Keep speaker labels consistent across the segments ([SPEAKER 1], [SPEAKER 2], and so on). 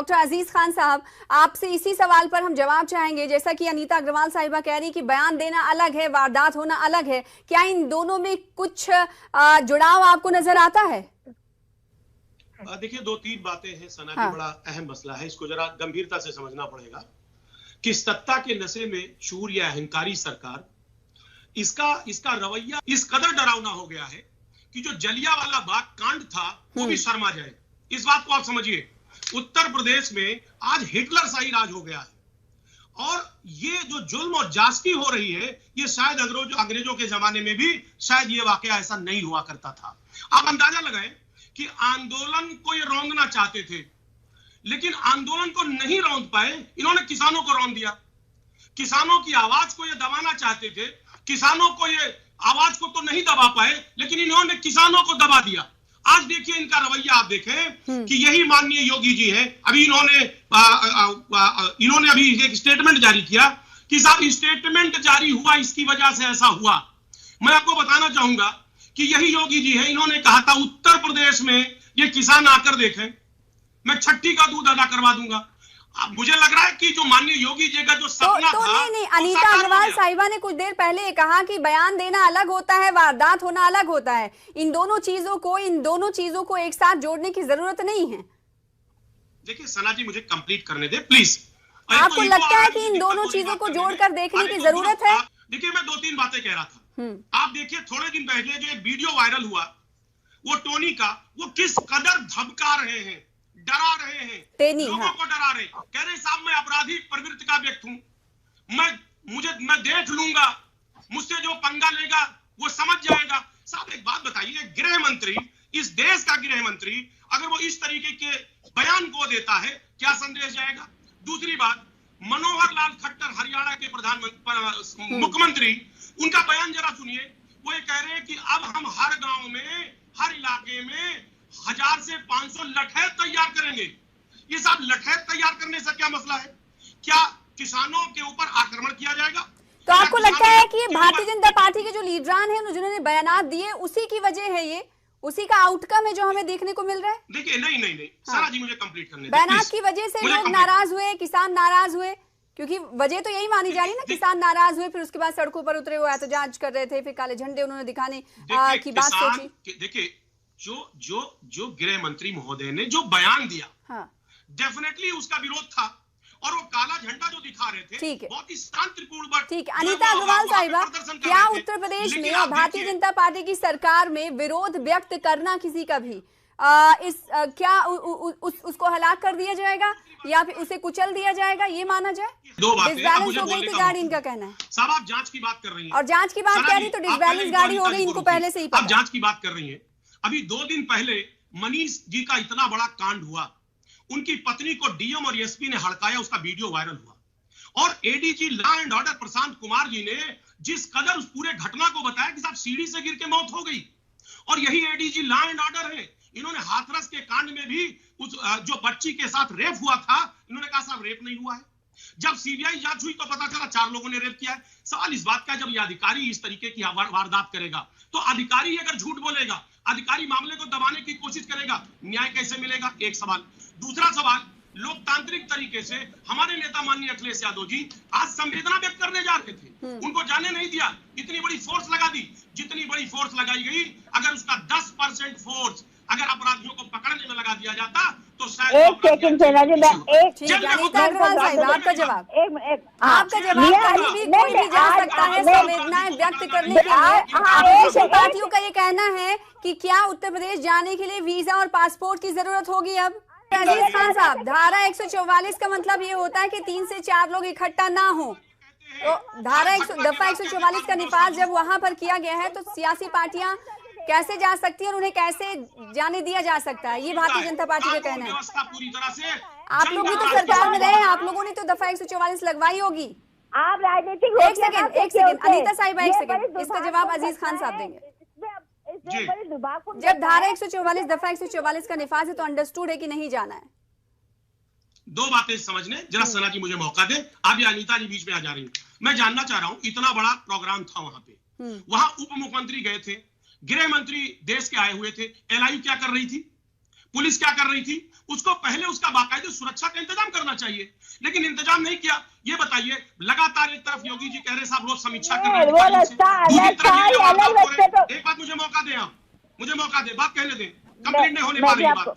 [SPEAKER 1] Doctor अजीज खान साहब, आपसे इसी सवाल पर हम जवाब चाहेंगे। जैसा कि अनीता अग्रवाल साहिबा कह रही कि बयान देना अलग है, वारदात होना अलग है, क्या इन दोनों में कुछ जुड़ाव आपको नजर आता है?
[SPEAKER 2] देखिए, दो तीन बातें हैं सना जी। बड़ा अहम मसला है, इसको जरा गंभीरता से समझना पड़ेगा कि सत्ता के नशे में चूर या अहंकारी सरकार, इसका रवैया इस कदर डरावना हो गया है कि जो जलियांवाला बाग कांड था वो भी शर्मा जाए। इस बात को आप समझिए, उत्तर प्रदेश में आज हिटलर शाही राज हो गया है और ये जो जुल्म और जास्ती हो रही है, ये शायद अंग्रेजों के जमाने में भी शायद ये वाकया ऐसा नहीं हुआ करता था। आप अंदाजा लगाएं कि आंदोलन को ये रौंदना चाहते थे, लेकिन आंदोलन को नहीं रौंद पाए, इन्होंने किसानों को रौंद दिया। किसानों की आवाज को ये दबाना चाहते थे, किसानों को ये आवाज को तो नहीं दबा पाए, लेकिन इन्होंने किसानों को दबा दिया। आज देखिए इनका रवैया, आप देखें कि यही माननीय योगी जी हैं। अभी इन्होंने अभी एक स्टेटमेंट जारी किया कि साहब स्टेटमेंट जारी हुआ, इसकी वजह से ऐसा हुआ। मैं आपको बताना चाहूंगा कि यही योगी जी है, इन्होंने कहा था उत्तर प्रदेश में ये किसान आकर देखें, मैं छठी का दूध अदा करवा दूंगा। मुझे लग रहा है कि जो माननीय योगी जी का जो सपना था,
[SPEAKER 1] नहीं, अनीता अग्रवाल साहिबा ने कुछ देर पहले कहा कि बयान देना अलग होता है, वारदात होना अलग होता है। इन दोनों चीजों को एक साथ जोड़ने की जरूरत नहीं है।
[SPEAKER 2] देखिए सना जी, मुझे कंप्लीट करने दे प्लीज।
[SPEAKER 1] आपको लगता है कि इन दोनों चीजों को जोड़कर देखने की जरूरत है?
[SPEAKER 2] देखिए, मैं दो तीन बातें कह रहा था। आप देखिए, थोड़े दिन पहले जो एक वीडियो वायरल हुआ, वो टोनी का, वो किस कदर धमका रहे हैं, डरा रहे हैं, लोगों को डरा रहे, कह रहे साहब मैं आपराधिक प्रवृत्ति का व्यक्ति हूं, मैं देख लूंगा, मुझसे जो पंगा लेगा वो समझ जाएगा। साहब एक बात बताइए, गृह मंत्री, इस देश का गृह मंत्री अगर वो इस तरीके के बयान को देता है, क्या संदेश जाएगा? दूसरी बात, मनोहर लाल खट्टर हरियाणा के प्रधानमंत्री मुख्यमंत्री, उनका बयान जरा सुनिए। वो ये कह रहे हैं कि अब हम हर गांव में, हर इलाके में 1000 से 500 लठैत तैयार करेंगे। ये साहब लठैत तैयार करने से क्या मसला है? क्या किसानों के ऊपर आक्रमण किया जाएगा?
[SPEAKER 1] तो आपको लगता है कि भारतीय जनता पार्टी के जो लीडरान हैं, जिन्होंने बयानात दिए, उसी की वजह है ये, उसी का आउटकम है जो हमें देखने को मिल रहा है?
[SPEAKER 2] देखिए नहीं सारा जी, मुझे कंप्लीट करने दीजिए।
[SPEAKER 1] बयानात की वजह से लोग नाराज हुए, किसान नाराज हुए, क्योंकि वजह तो यही मानी जा रही है ना, किसान नाराज हुए, फिर उसके बाद सड़कों पर उतरे हुए एहतजाज कर रहे थे, फिर काले झंडे उन्होंने दिखाने की बात सोची।
[SPEAKER 2] देखिए, जो गृह मंत्री महोदय ने जो बयान दिया, डेफिनेटली उसका विरोध था, और वो काला झंडा जो दिखा रहे थे, बहुत ही शांतिपूर्ण।
[SPEAKER 1] ठीक, अनिता अग्रवाल साहिबा, क्या उत्तर प्रदेश में और भारतीय जनता पार्टी की सरकार में विरोध व्यक्त करना किसी का भी उसको हलाक कर दिया जाएगा या फिर उसे कुचल दिया जाएगा, ये माना जाए? डिसबैलेंस हो गई थी गाड़ी, इनका कहना है।
[SPEAKER 2] साहब आप जांच की बात कर रही हैं,
[SPEAKER 1] और जांच की बात कह रही तो डिसबैलेंस गाड़ी हो गई, इनको पहले से ही पता।
[SPEAKER 2] आप जांच की बात कर रही हैं। अभी 2 दिन पहले मनीष जी का इतना बड़ा कांड हुआ, उनकी पत्नी को डीएम और एसपी ने हड़काया, उसका वीडियो वायरल हुआ, और ADG law and order Prashant Kumar ji ने जिस कदर उस पूरे घटना को बताया कि साहब सीढ़ी से गिर के मौत हो गई, और यही एडीजी लॉ एंड ऑर्डर है। इन्होंने हाथरस के कांड में भी उस जो बच्ची के साथ रेप हुआ था, इन्होंने कहा साहब रेप नहीं हुआ है। जब सीबीआई जांच हुई तो पता चला 4 लोगों ने रेप किया है। सवाल इस बात का, जब ये अधिकारी इस तरीके की वारदात करेगा, तो अधिकारी अगर झूठ बोलेगा, अधिकारी मामले को दबाने की कोशिश करेगा, न्याय कैसे मिलेगा? एक सवाल। दूसरा सवाल, लोकतांत्रिक तरीके से हमारे नेता माननीय अखिलेश यादव जी आज संवेदना व्यक्त करने जा रहे थे, उनको जाने नहीं दिया, इतनी बड़ी फोर्स लगा दी। जितनी बड़ी फोर्स लगाई गई, अगर उसका 10% फोर्स अगर अपराधियों को पकड़ने में लगा दिया जाता तो शायद।
[SPEAKER 3] एक सेकंड सेना जी, मैं
[SPEAKER 1] आपका जवाब कहीं भी कोई भी जा सकता है संवेदनाएं व्यक्त करने के लिए। पार्टियों का ये कहना है कि क्या उत्तर प्रदेश जाने के लिए वीजा और पासपोर्ट की जरूरत होगी अब? अजीज खान साहब, धारा 144 का मतलब ये होता है कि 3 से 4 लोग इकट्ठा ना हो, तो दफा 144 का निफाज जब वहां पर किया गया है, तो सियासी पार्टियां कैसे जा सकती है और उन्हें कैसे जाने दिया जा सकता है, ये भारतीय जनता पार्टी का कहना है। आप लोग भी तो सरकार में रहे हैं, आप लोगों ने तो दफा 144 लगवाई होगी।
[SPEAKER 3] आप राजनीतिक
[SPEAKER 1] एक सेकंड अनीता साहिबा, एक सेकंड, इसका जवाब अजीज खान साहब देंगे। जब धारा 144 दफा 144 का निफाज है तो अंडरस्टूड है कि नहीं जाना है।
[SPEAKER 2] 2 बातें समझने, जरा सना जी मुझे मौका दे। आप या अनीता जी बीच में आ जा रही हूँ। मैं जानना चाह रहा हूँ, इतना बड़ा प्रोग्राम था वहां पे, वहां उप मुख्यमंत्री गए थे, गृह मंत्री देश के आए हुए थे, एलआईयू क्या कर रही थी? पुलिस क्या कर रही थी? उसको पहले उसका बाकायदे सुरक्षा का इंतजाम करना चाहिए, लेकिन इंतजाम नहीं किया। ये बताइए, लगातार एक तरफ योगी जी कह रहे साहब रोज समीक्षा कर रहे हैं, एक बात मुझे मौका दें, आप मुझे मौका दें, बात कहने दें, कंप्लीट नहीं होने पा रही बात।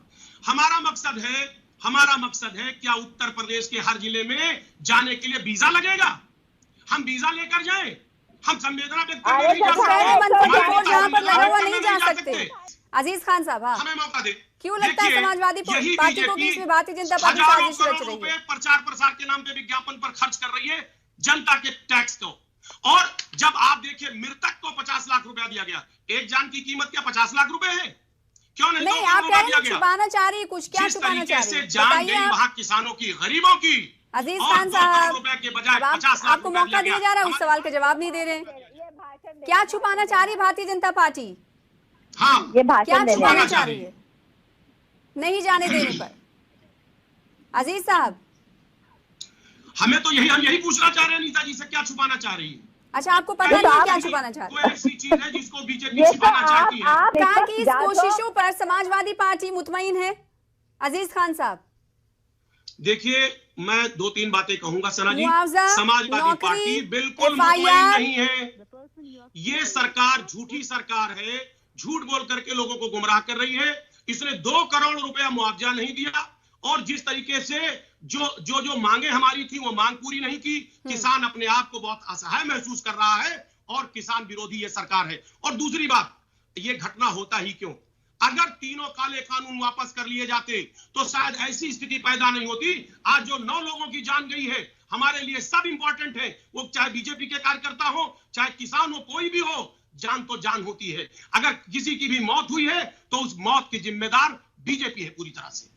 [SPEAKER 2] हमारा मकसद है क्या उत्तर प्रदेश के हर जिले में जाने के लिए वीजा लगेगा? हम वीजा लेकर जाएं? हम संवेदना व्यक्त करने नहीं जा सकते,
[SPEAKER 1] जहां पर लगा हुआ नहीं जा सकते। अजीज खान साहब,
[SPEAKER 2] हमें मौका दे।
[SPEAKER 1] क्यों लगता है समाजवादी पार्टी को कि इसमें भारतीय जनता पार्टी साजिश रच रही है?
[SPEAKER 2] प्रचार प्रसार के नाम पे विज्ञापन पर खर्च कर रही है जनता के टैक्स को। और जब आप देखिए मृतक को 50 लाख रुपया दिया गया, एक जान की कीमत क्या 50 लाख रुपए है? क्यों नहीं?
[SPEAKER 1] आप कह रहे हैं छुपाना चाह रही है कुछ, क्या छुपाना चाह रही है?
[SPEAKER 2] जान गई वहां किसानों की, गरीबों की।
[SPEAKER 1] अजीज खान साहब,
[SPEAKER 2] रुपए के बजाय 50 लाख
[SPEAKER 1] आपको मौका दिया जा रहा है, उस सवाल का जवाब नहीं दे रहे हैं। क्या छुपाना चाह रही है भारतीय जनता पार्टी?
[SPEAKER 2] हाँ,
[SPEAKER 1] क्या छुपाना चाह रही है नहीं जाने देने पर? अजीज साहब,
[SPEAKER 2] हमें तो हम यही पूछना चाह रहे हैं नीता जी से, क्या छुपाना चाह रही है?
[SPEAKER 1] अच्छा, आपको पता नहीं क्या छुपाना चाह रही है?
[SPEAKER 2] कोई ऐसी चीज है जिसको बीजेपी छुपाना चाहती है?
[SPEAKER 1] कहा कि इस कोशिशों पर समाजवादी पार्टी मुतमईन है। अजीज खान साहब,
[SPEAKER 2] देखिए, मैं 2-3 बातें कहूंगा सना जी।
[SPEAKER 1] मुआवजा,
[SPEAKER 2] समाजवादी पार्टी बिल्कुल मुतमईन नहीं है। ये सरकार झूठी सरकार है, झूठ बोल करके लोगों को गुमराह कर रही है। इसने 2 करोड़ रुपया मुआवजा नहीं दिया, और जिस तरीके से जो मांगे हमारी थी वो मांग पूरी नहीं की। किसान अपने आप को बहुत असहाय महसूस कर रहा है, और किसान विरोधी ये सरकार है। और दूसरी बात, ये घटना होता ही क्यों? अगर तीनों काले कानून वापस कर लिए जाते तो शायद ऐसी स्थिति पैदा नहीं होती। आज जो 9 लोगों की जान गई है, हमारे लिए सब इंपॉर्टेंट है, वो चाहे बीजेपी के कार्यकर्ता हो, चाहे किसान हो, कोई भी हो, जान तो जान होती है। अगर किसी की भी मौत हुई है तो उस मौत की जिम्मेदार बीजेपी है पूरी तरह से।